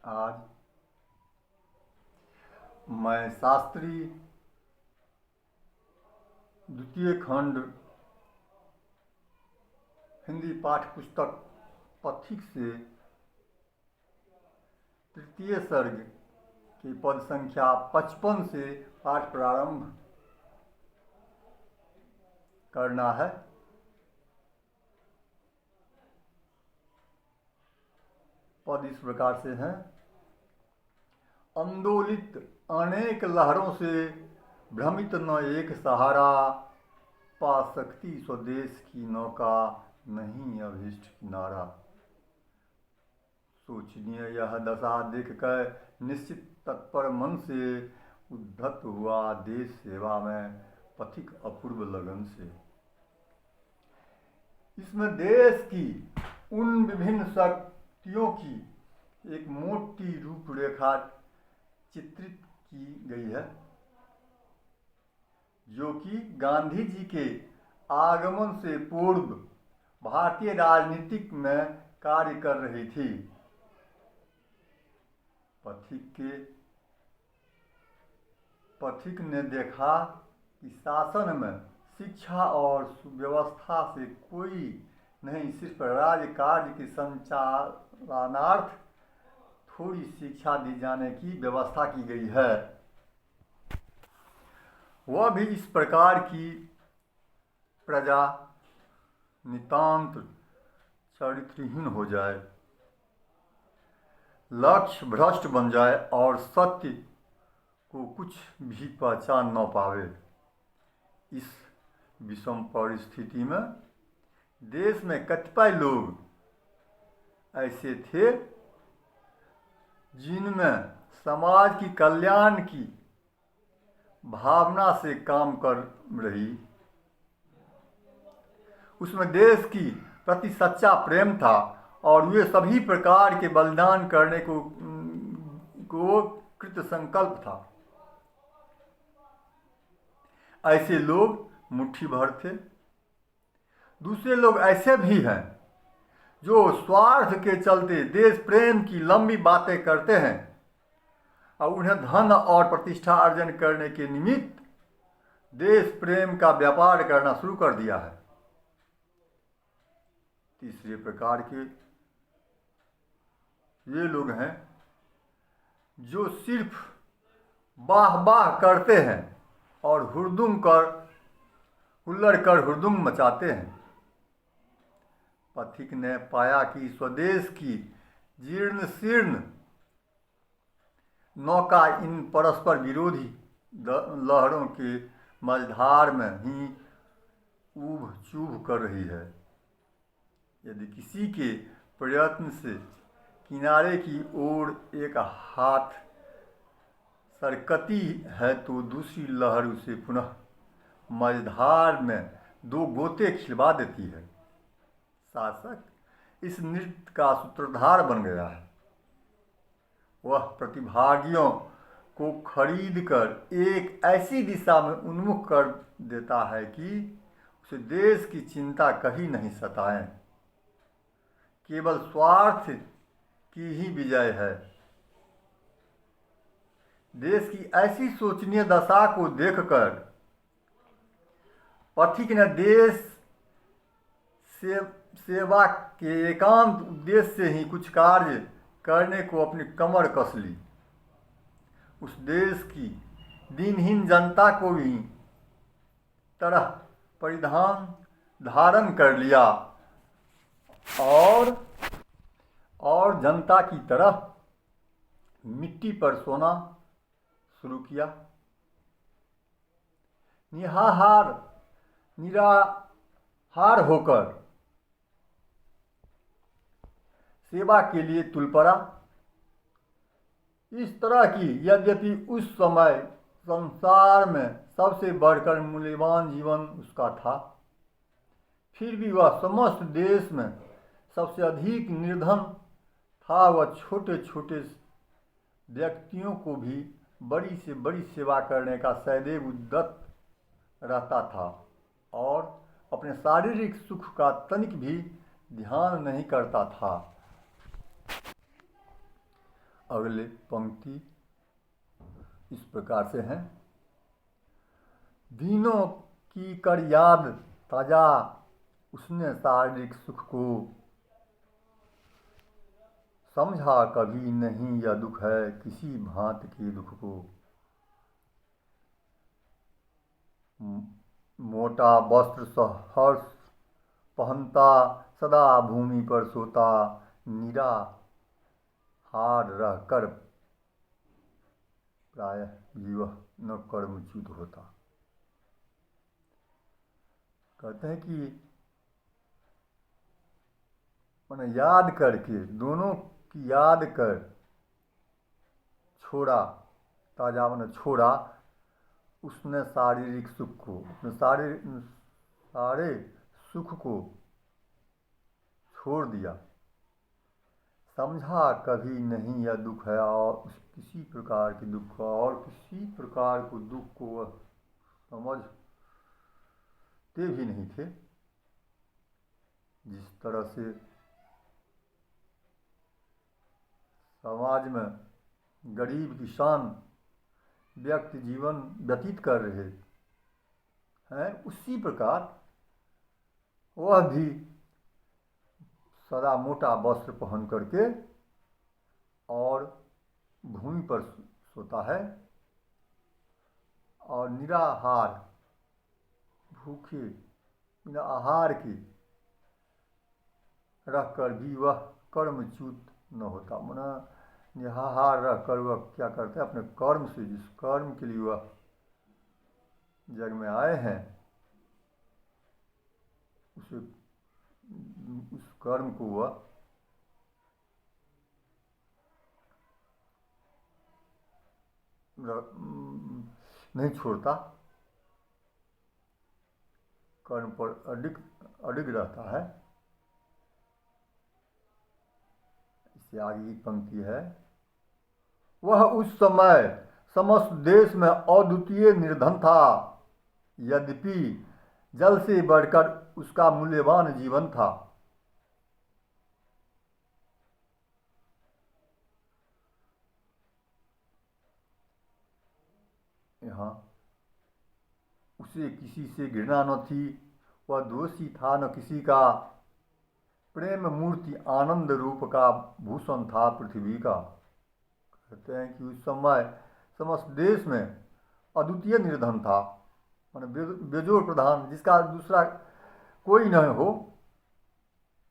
आज मैं शास्त्री द्वितीय खंड हिंदी पाठ्य पुस्तक पथिक से तृतीय सर्ग के पद संख्या 55 से पाठ प्रारंभ करना है। पद इस प्रकार से हैं। आंदोलित अनेक लहरों से भ्रमित न एक सहारा, पा सकती स्वदेश की नौका नहीं अभीष्ट किनारा। सोचनीय यह दशा देखकर निश्चित तत्पर मन से उद्धत हुआ देश सेवा में पथिक अपूर्व लगन से। इसमें देश की उन विभिन्न शक्तियों की एक मोटी रूपरेखा चित्रित की गई है जो कि गांधी जी के आगमन से पूर्व भारतीय राजनीतिक में कार्य कर रही थी। पथिक ने देखा कि शासन में शिक्षा और सुव्यवस्था से कोई नहीं, सिर्फ राज्य कार्य के संचालनार्थ थोड़ी शिक्षा दी जाने की व्यवस्था की गई है, वह भी इस प्रकार की प्रजा नितांत चरित्रहीन हो जाए, लक्ष्य भ्रष्ट बन जाए और सत्य को कुछ भी पहचान न पावे। इस विषम परिस्थिति में देश में कतिपय लोग ऐसे थे जिनमें समाज की कल्याण की भावना से काम कर रही, उसमें देश की प्रति सच्चा प्रेम था और वे सभी प्रकार के बलिदान करने को कृत संकल्प था। ऐसे लोग मुट्ठी भर थे। दूसरे लोग ऐसे भी हैं जो स्वार्थ के चलते देश प्रेम की लंबी बातें करते हैं और उन्हें धन और प्रतिष्ठा अर्जन करने के निमित्त देश प्रेम का व्यापार करना शुरू कर दिया है। तीसरे प्रकार के ये लोग हैं जो सिर्फ वाह वाह करते हैं और हुल्लड़ कर हुड़दुम मचाते हैं। पथिक ने पाया कि स्वदेश की जीर्ण शीर्ण नौका इन परस्पर विरोधी लहरों के मझधार में ही ऊब चूब कर रही है। यदि किसी के प्रयत्न से किनारे की ओर एक हाथ सरकती है तो दूसरी लहर उसे पुनः मझधार में दो गोते खिलवा देती है। शासक इस नृत्य का सूत्रधार बन गया है। वह प्रतिभागियों को खरीद कर एक ऐसी दिशा में उन्मुख कर देता है कि उसे देश की चिंता कहीं नहीं सताए, केवल स्वार्थ की ही विजय है। देश की ऐसी शोचनीय दशा को देखकर पथिक ने देश सेवा के एकांत उद्देश्य से ही कुछ कार्य करने को अपनी कमर कस ली। उस देश की दीनहीन जनता को भी तरह परिधान धारण कर लिया और जनता की तरह मिट्टी पर सोना शुरू किया। निराहार होकर सेवा के लिए तुल पड़ा। इस तरह की यद्यपि उस समय संसार में सबसे बढ़कर मूल्यवान जीवन उसका था, फिर भी वह समस्त देश में सबसे अधिक निर्धन था। वह छोटे छोटे व्यक्तियों को भी बड़ी से बड़ी सेवा करने का सदैव उद्यत रहता था और अपने शारीरिक सुख का तनिक भी ध्यान नहीं करता था। अगले पंक्ति इस प्रकार से हैं। दीनों की कर याद ताजा, उसने शारीरिक सुख को समझा कभी नहीं, यह दुख है किसी भांति के दुख को। मोटा वस्त्र सहर्ष पहनता, सदा भूमि पर सोता, निरा हार रह कर प्रायः जीव न कर्मच्युत होता। कहते हैं कि मैंने याद करके, दोनों की याद कर छोड़ा, ताजा मैंने छोड़ा, उसने शारीरिक सुख को, उसने सारे सुख को छोड़ दिया। समझा कभी नहीं यह दुख है, और किसी प्रकार के दुख को, और किसी प्रकार को दुख को वह समझते भी नहीं थे। जिस तरह से समाज में गरीब किसान व्यक्ति जीवन व्यतीत कर रहे हैं, उसी प्रकार वह भी सदा मोटा वस्त्र पहन करके और भूमि पर सोता है, और निराहार, भूखे बिना आहार के रहकर भी वह कर्मच्युत न होता। मना निराहार रहकर वह क्या करते हैं, अपने कर्म से, जिस कर्म के लिए वह जग में आए हैं, उस कर्म को वह नहीं छोड़ता, कर्म पर अडिग रहता है। इससे आगे की पंक्ति है। वह उस समय समस्त देश में अद्वितीय निर्धन था, यद्यपि जल से बढ़कर उसका मूल्यवान जीवन था। यहाँ उसे किसी से घृणा न थी, वह दोषी था न किसी का, प्रेम मूर्ति आनंद रूप का भूषण था पृथ्वी का। कहते हैं कि उस समय समस्त देश में अद्वितीय निर्धन था, माने बेजोड़ प्रधान, जिसका दूसरा कोई न हो,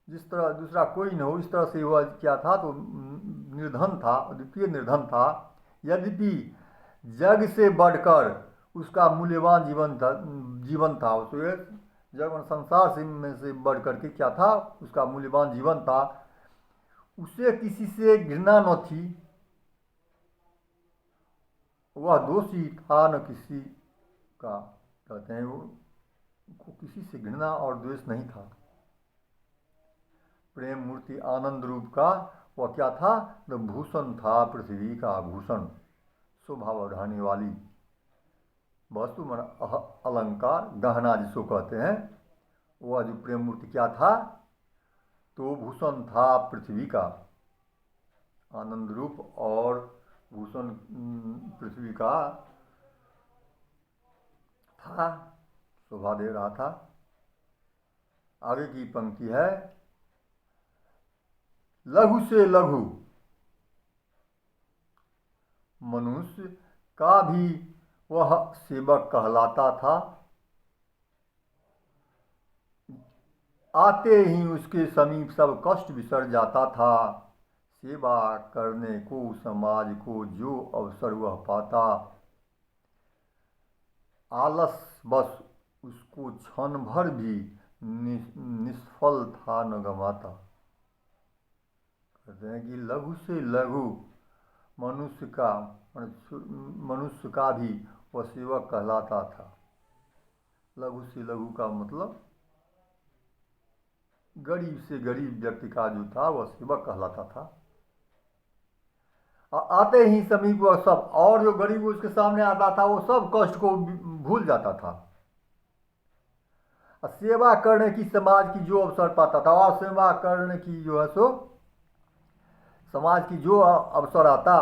जिस तरह दूसरा कोई न हो, इस तरह से वह क्या था, तो निर्धन था, अद्वितीय निर्धन था। यद्यपि जग से बढ़कर उसका मूल्यवान जीवन था, उसे जग संसार से में से बढ़कर के क्या था, उसका मूल्यवान जीवन था। उसे किसी से घृणा न थी, वह दोषी था न किसी का। कहते हैं वो किसी से घृणा और द्वेष नहीं था। प्रेम मूर्ति आनंद रूप का वह क्या था, तो भूषण था पृथ्वी का, भूषण, शोभा बढ़ाने वाली वस्तु, मन अलंकार, गहना जिसको कहते हैं, वह जो प्रेम मूर्ति क्या था, तो भूषण था पृथ्वी का, आनंद रूप और भूषण पृथ्वी का था, शोभा दे रहा था। आगे की पंक्ति है। लघु से लघु मनुष्य का भी वह सेवक कहलाता था, आते ही उसके समीप सब कष्ट बिसर जाता था। सेवा करने को समाज को जो अवसर वह पाता, आलस बस उसको क्षण भर भी निष्फल था न गमाता। कहते हैं कि लघु से लघु मनुष्य का भी वह सेवक कहलाता था। लघु से लघु का मतलब गरीब से गरीब व्यक्ति का जो था वह सेवक कहलाता था। और आते ही समीप वह सब, और जो गरीब उसके सामने आता था वो सब कष्ट को भूल जाता था। और सेवा करने की समाज की जो अवसर पाता था, और सेवा करने की जो है सो समाज की जो अवसर आता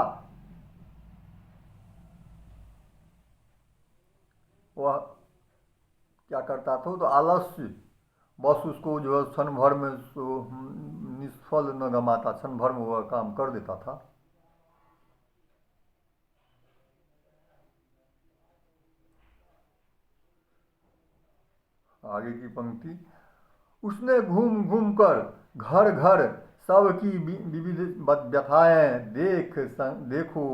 वह क्या करता था, तो आलस्य बस उसको जो है क्षण भर में निष्फल न गमाता, क्षण भर में वह काम कर देता था। आगे की पंक्ति, उसने घूम घूम कर घर घर सबकी विविध व्यथाएं देखो,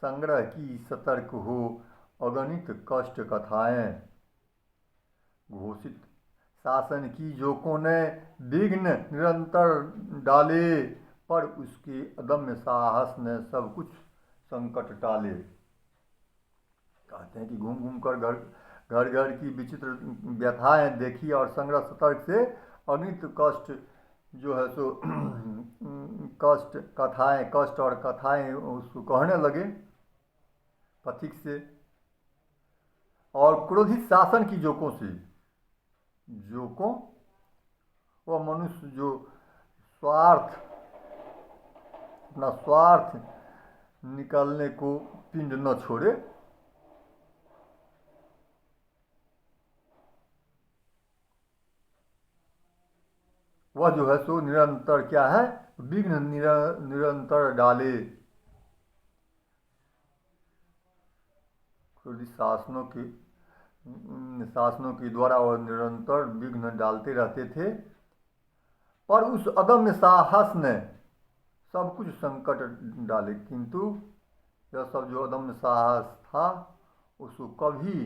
संग्रह की सतर्क हो अगणित कष्ट कथाएं। घोषित शासन की जोकों ने विघ्न निरंतर डाले, पर उसके अदम्य साहस ने सब कुछ संकट टाले। कहते हैं कि घूम घूम कर घर घर की विचित्र व्यथाएं देखी और संग्रह सतर्क से अगणित कष्ट जो है सो कष्ट कथाएं, कष्ट और कथाएं उसको कहने लगे पथिक से। और क्रोधित शासन की जोकों से, जोकों वह मनुष्य जो स्वार्थ, अपना स्वार्थ निकालने को पिंड न छोड़े, वह जो है सो निरंतर क्या है, विघ्न निरंतर डाले। शासनों के द्वारा वह निरंतर विघ्न डालते रहते थे, पर उस अदम्य साहस ने सब कुछ संकट डाले। किंतु यह सब जो अदम्य साहस था उसको कभी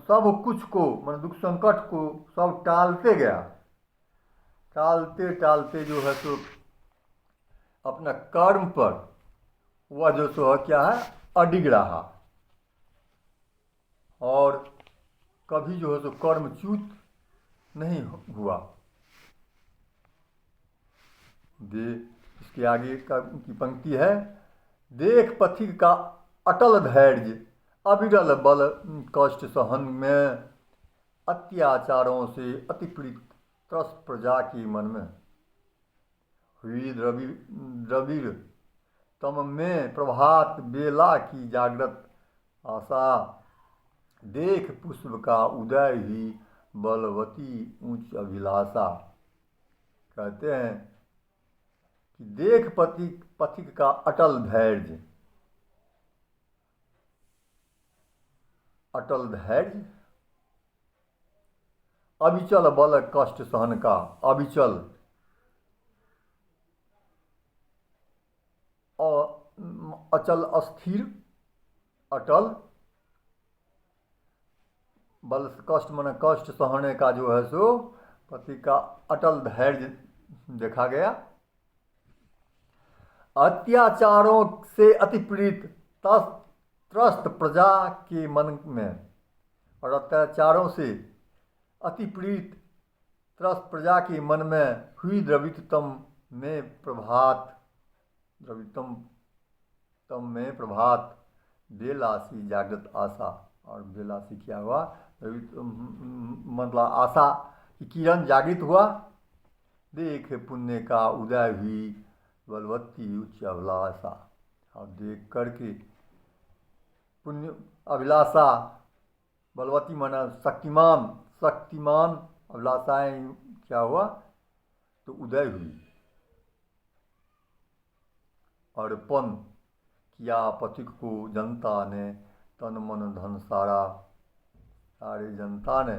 सब कुछ को, मतलब दुख संकट को सब टालते गया, टालते टालते जो है तो अपना कर्म पर वह जो सो है क्या है, अडिग रहा, और कभी जो है सो कर्मच्युत नहीं हुआ। इसके आगे की पंक्ति है, देख पथिक का अटल धैर्य, अविरल बल कष्ट सहन में, अत्याचारों से अति पीड़ित त्रस्त प्रजा की मन में, हुई द्रविड़ तम में प्रभात बेला की जागृत आशा, देख पुष्प का उदय ही बलवती ऊंच अभिलाषा। कहते हैं कि देख पथिक का अटल धैर्य, अटल धैर्य, अविचल बल कष्ट सहन का, अविचल और अचल अस्थिर, अटल बल कष्ट मन कष्ट सहने का जो है सो पति का अटल धैर्य देखा गया। अत्याचारों से अति पीड़ित त्रस्त प्रजा के मन में, और अत्याचारों से अति पीड़ित त्रस्त प्रजा के मन में हुई द्रवितम में प्रभात, द्रवितम तम में प्रभात बेलासी जागृत आशा। और बेलासी क्या हुआ, मतलब आशा की किरण जागृत हुआ, देख पुण्य का उदय हुई बलवती उच्च अभिलाषा। और देख करके पुण्य अभिलाषा, बलवती माना शक्तिमान, शक्तिमान अभिलाषाएं क्या हुआ, तो उदय हुई। अर्पण किया पथिक को जनता ने, तन मन धन सारा, सारे जनता ने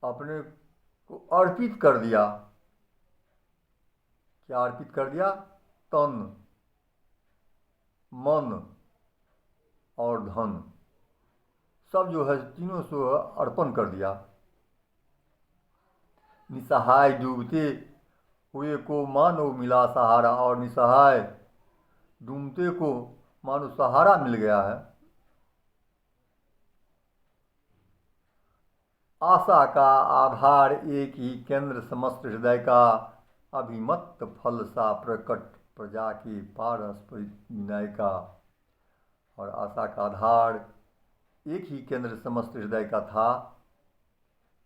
अपने को अर्पित कर दिया। क्या अर्पित कर दिया, तन मन और धन सब जो है तीनों से अर्पण कर दिया। निसहाय डूबते हुए को मानो मिला सहारा, और निसहाय डूबते को मानो सहारा मिल गया है। आशा का आधार एक ही केंद्र समस्त हृदय का, अभिमत फल सा प्रकट प्रजा की पारस विनय का। और आशा का आधार एक ही केंद्र समस्त हृदय का था,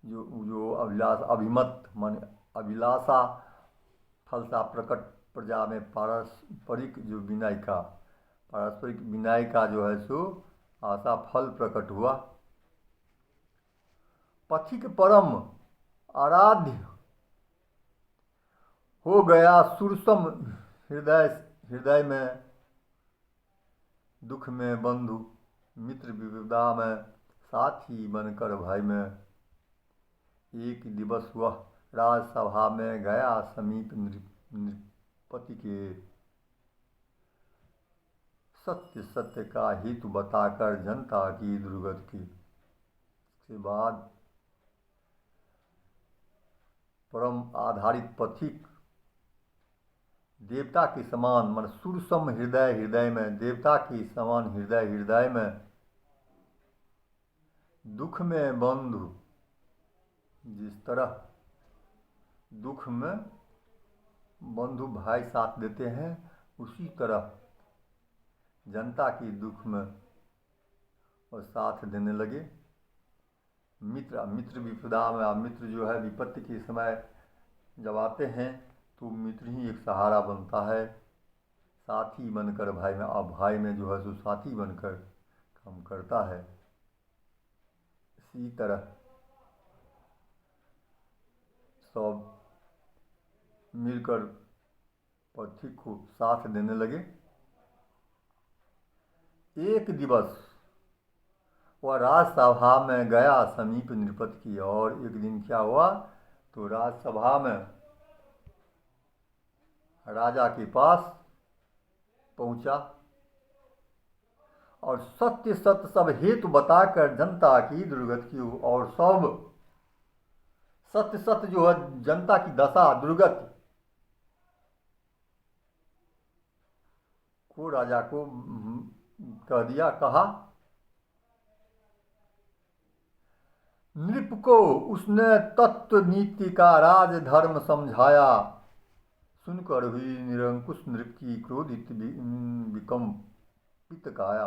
जो अभिलाष, अभिमत मान अभिलाषा फल सा प्रकट प्रजा में पारस्परिक विनय का जो है सो आशा फल प्रकट हुआ। पथिक परम आराध्य हो गया सुरसम हृदय में, दुख में बंधु मित्र विविधा में, साथी बनकर भाई में। एक दिवस वह राजसभा में गया समीप नृपति के, सत्य सत्य का हित बताकर जनता की दुर्गत की। इसके बाद परम आधारित पथिक देवता के समान, मन सुरसम हृदय में, देवता के समान हृदय में, दुख में बंधु, जिस तरह दुख में बंधु भाई साथ देते हैं, उसी तरह जनता की दुख में और साथ देने लगे। मित्र विपदा में, मित्र जो है विपत्ति के समय जब आते हैं तो मित्र ही एक सहारा बनता है। साथी बनकर भाई में, अब भाई में जो है सो साथी बनकर काम करता है। इसी तरह सब मिलकर पथिक को साथ देने लगे। एक दिवस वह राजसभा में गया समीप नृपति की, और एक दिन क्या हुआ तो राजसभा में राजा के पास पहुंचा और सत्य सत्य सब हेतु बताकर जनता की दुर्गत की, और सब सत्य सत्य जो है जनता की दशा दुर्गति को राजा को कह दिया। कहा नृप को उसने तत्व नीति का राज धर्म समझाया, सुनकर हुई निरंकुश नृप की क्रोधित विकंपित काया।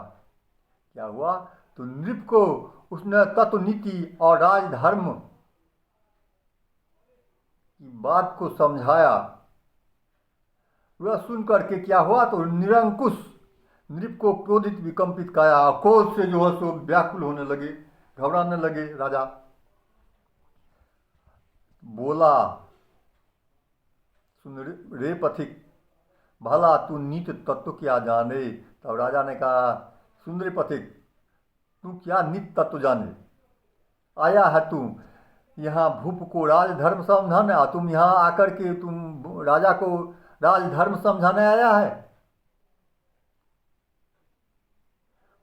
क्या हुआ तो नृप को उसने तत्व नीति और राजधर्म की बात को समझाया। वह सुनकर के क्या हुआ तो निरंकुश नृप को क्रोधित विकंपित काया, क्रोध से जो है सो व्याकुल होने लगे, घबराने लगे। राजा बोला, सुन रे पथिक, भला तू नीत तत्व क्या जाने। तब राजा ने कहा, सुन रे पथिक, तू क्या नित तत्व जाने, आया है तू यहाँ भूप को राजधर्म समझाने, तुम यहाँ आकर के तुम राजा को राजधर्म समझाने आया है।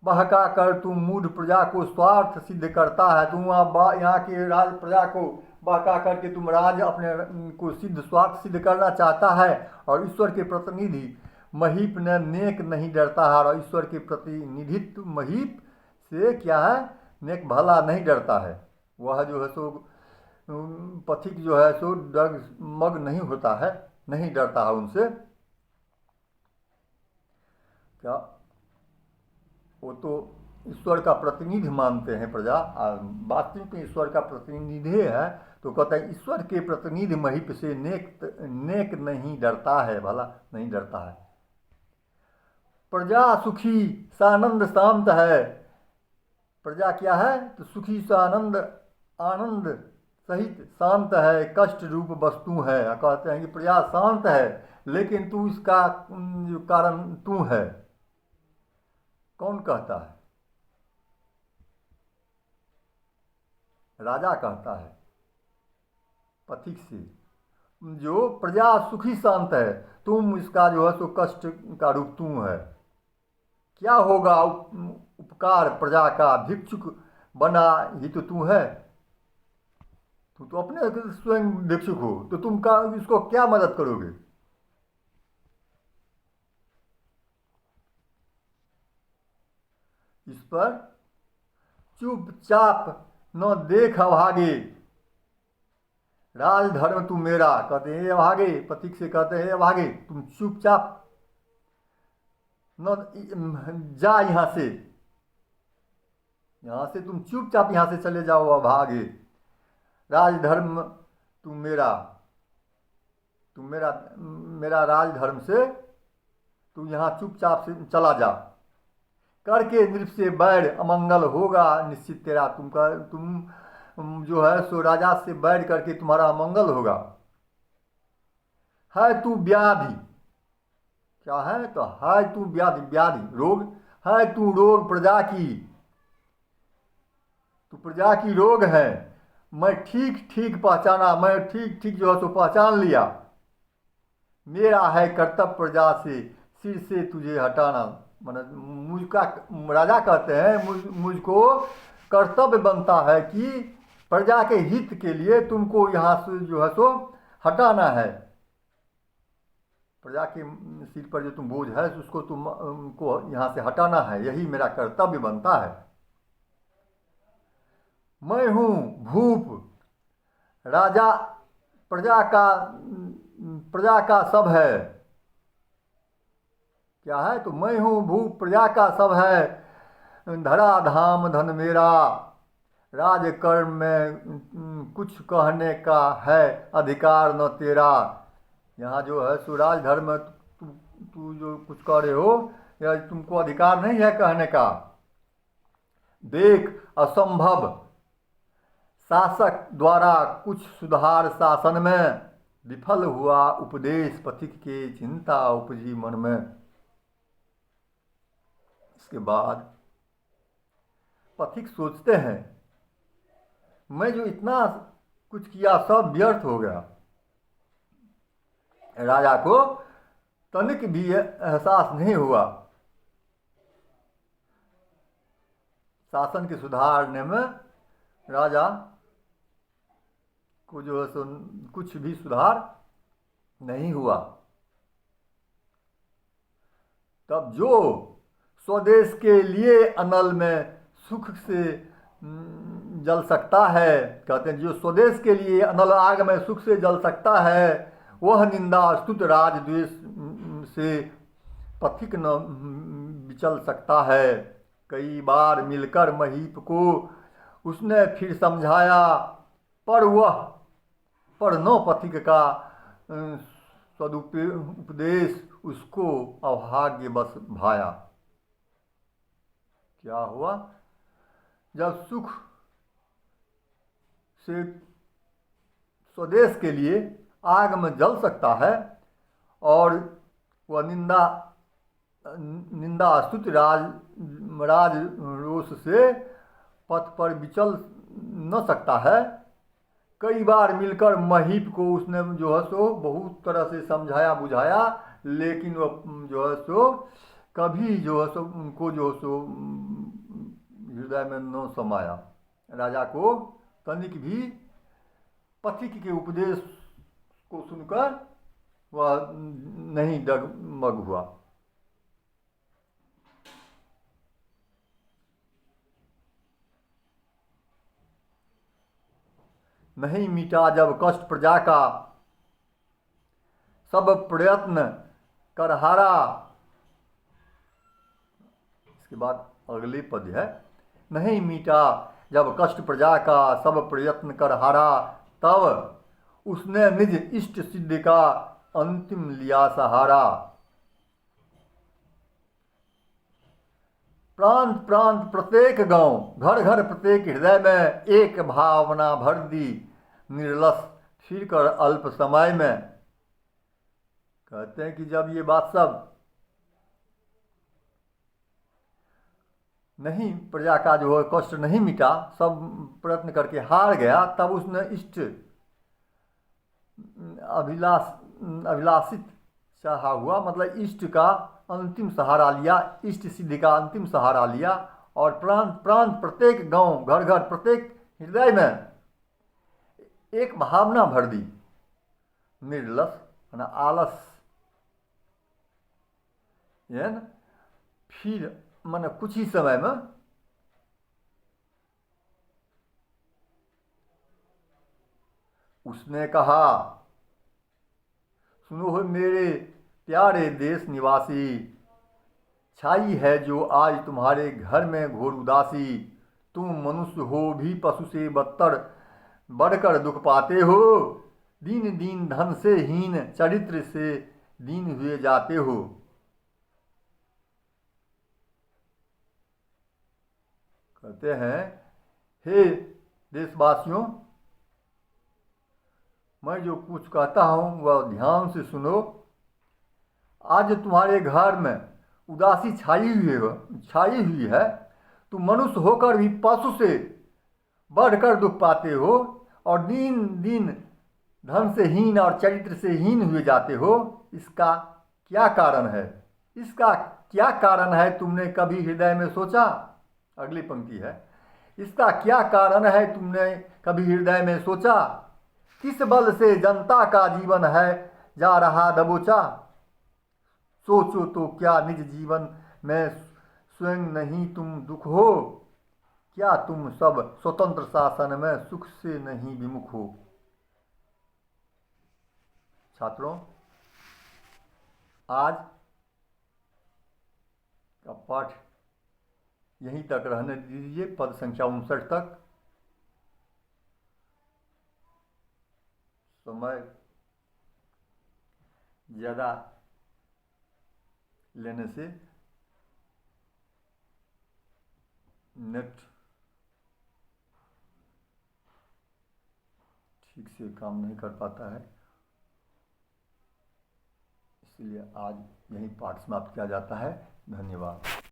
बहका कर तुम मूढ़ प्रजा को स्वार्थ सिद्ध करता है, तुम यहाँ के राज प्रजा को बहका करके तुम राज अपने को स्वार्थ सिद्ध करना चाहता है, और ईश्वर के प्रतिनिधि महीप ने नेक नहीं डरता है, और ईश्वर के प्रतिनिधित्व महीप से क्या है नेक भला नहीं डरता है। वह जो है सो पथिक जो है सो डगमग नहीं होता है, नहीं डरता है उनसे। क्या वो तो ईश्वर का प्रतिनिधि मानते हैं प्रजा, वास्तविक में ईश्वर का प्रतिनिधि है, तो कहता है ईश्वर के प्रतिनिधि महीप से नेक नहीं डरता है, भला नहीं डरता है। प्रजा सुखी सानंद शांत है, प्रजा क्या है तो सुखी सानंद आनंद सहित शांत है, कष्ट रूप वस्तु है। कहते हैं कि प्रजा शांत है, लेकिन तू इसका कारण तू है। कौन कहता है? राजा कहता है पथिक से, जो प्रजा सुखी शांत है, तुम इसका जो है सो कष्ट का रूप तू है। क्या होगा उपकार प्रजा का, भिक्षुक बना ही तो तू है। तू तो अपने स्वयं भिक्षुक हो, तो तुम का इसको क्या मदद करोगे। इस पर चुपचाप न देख अभागे, राजधर्म तू मेरा। कहते हैं अभागे, पथिक से कहते हैं अभागे, तुम चुपचाप न जा यहां से, यहां से तुम चुपचाप यहां से चले जाओ अभागे। राजधर्म तू मेरा, तू मेरा राजधर्म से तू यहाँ चुपचाप से चला जा। करके नृप से बैर अमंगल होगा निश्चित तेरा। तुम जो है सो राजा से बैर करके तुम्हारा अमंगल होगा। है तू व्याधि, क्या है तो है तू व्याधि, व्याधि रोग है तू, रोग प्रजा की, तू प्रजा की रोग है। मैं ठीक ठीक पहचाना, मैं ठीक ठीक जो है सो पहचान लिया। मेरा है कर्तव्य प्रजा से सिर से तुझे हटाना। मतलब मुझका राजा कहते हैं मुझको कर्तव्य बनता है कि प्रजा के हित के लिए तुमको यहाँ से जो है सो हटाना है। प्रजा के सिर पर जो तुम बोझ है उसको तुमको यहाँ से हटाना है, यही मेरा कर्तव्य बनता है। मैं हूँ भूप, राजा प्रजा का सब है। क्या है तो मैं हूँ भूप, प्रजा का सब है। धरा धाम धन मेरा, राजकर्म में कुछ कहने का है अधिकार न तेरा। यहाँ जो है सो राजधर्म में तू जो कुछ कह रहे हो या तुमको अधिकार नहीं है कहने का। देख असंभव शासक द्वारा कुछ सुधार शासन में, विफल हुआ उपदेश पथिक के चिंता उपजी मन में। इसके बाद पथिक सोचते हैं मैं जो इतना कुछ किया सब व्यर्थ हो गया। राजा को तनिक भी एहसास नहीं हुआ शासन के सुधारने में। राजा को जो है सो कुछ भी सुधार नहीं हुआ। तब जो स्वदेश के लिए अनल में सुख से जल सकता है, कहते हैं जो स्वदेश के लिए अनल आग में सुख से जल सकता है, वह निंदा स्तुत राजद्वेष से पथिक न विचल सकता है। कई बार मिलकर महीप को उसने फिर समझाया, पर नो पथिक का सदुपदेश उसको अभाग्य बस भाया। क्या हुआ, जब सुख से स्वदेश के लिए आग में जल सकता है और वह निंदा स्तुति राज रोष से पथ पर विचल न सकता है। कई बार मिलकर महीप को उसने जो है सो बहुत तरह से समझाया बुझाया, लेकिन वह जो है सो कभी जो है सो उनको जो है सो हृदय में न समाया। राजा को तनिक भी पथिक के उपदेश को सुनकर वह नहीं डगमग हुआ। नहीं मिटा जब कष्ट प्रजा का, सब प्रयत्न कर हारा। इसके बाद अगले पद है, नहीं मिटा जब कष्ट प्रजा का, सब प्रयत्न कर हारा। तब उसने निज इष्ट सिद्धि का अंतिम लिया सहारा। प्रांत प्रांत प्रत्येक गांव, घर घर प्रत्येक हृदय में एक भावना भर दी निर्लस फिर कर अल्प समय में। कहते हैं कि जब ये बात सब नहीं, प्रजा का जो है कष्ट नहीं मिटा, सब प्रयत्न करके हार गया, तब उसने इष्ट अभिलाषित चाहा हुआ, मतलब इष्ट का अंतिम सहारा लिया, इष्ट सिद्धि का अंतिम सहारा लिया। और प्रांत प्रांत प्रत्येक गांव, घर घर प्रत्येक हृदय में एक भावना भर दी, निर्लस ना आलस, फिर माने कुछ ही समय में उसने कहा, सुनो हो मेरे प्यारे देश निवासी, छाई है जो आज तुम्हारे घर में घोर उदासी। तुम मनुष्य हो भी पशु से बदतर बढ़कर दुख पाते हो, दीन दीन धन से हीन, चरित्र से दीन हुए जाते हो। कहते हैं, हे देशवासियों, मैं जो कुछ कहता हूं वह ध्यान से सुनो। आज तुम्हारे घर में उदासी छाई हुई है। तुम मनुष्य होकर भी पशु से बढ़कर दुख पाते हो और दीन दीन धन से हीन और चरित्र से हीन हुए जाते हो। इसका क्या कारण है? इसका क्या कारण है, तुमने कभी हृदय में सोचा? अगली पंक्ति है, इसका क्या कारण है, तुमने कभी हृदय में सोचा? किस बल से जनता का जीवन है जा रहा दबोचा? सोचो तो क्या निज जीवन में स्वयं नहीं तुम दुख हो? क्या तुम सब स्वतंत्र शासन में सुख से नहीं विमुख हो? छात्रों, आज का पाठ यहीं तक रहने दीजिए, पद संख्या 59 तक। समय ज़्यादा लेने से नेट ठीक से काम नहीं कर पाता है, इसलिए आज यही पाठ समाप्त किया जाता है। धन्यवाद।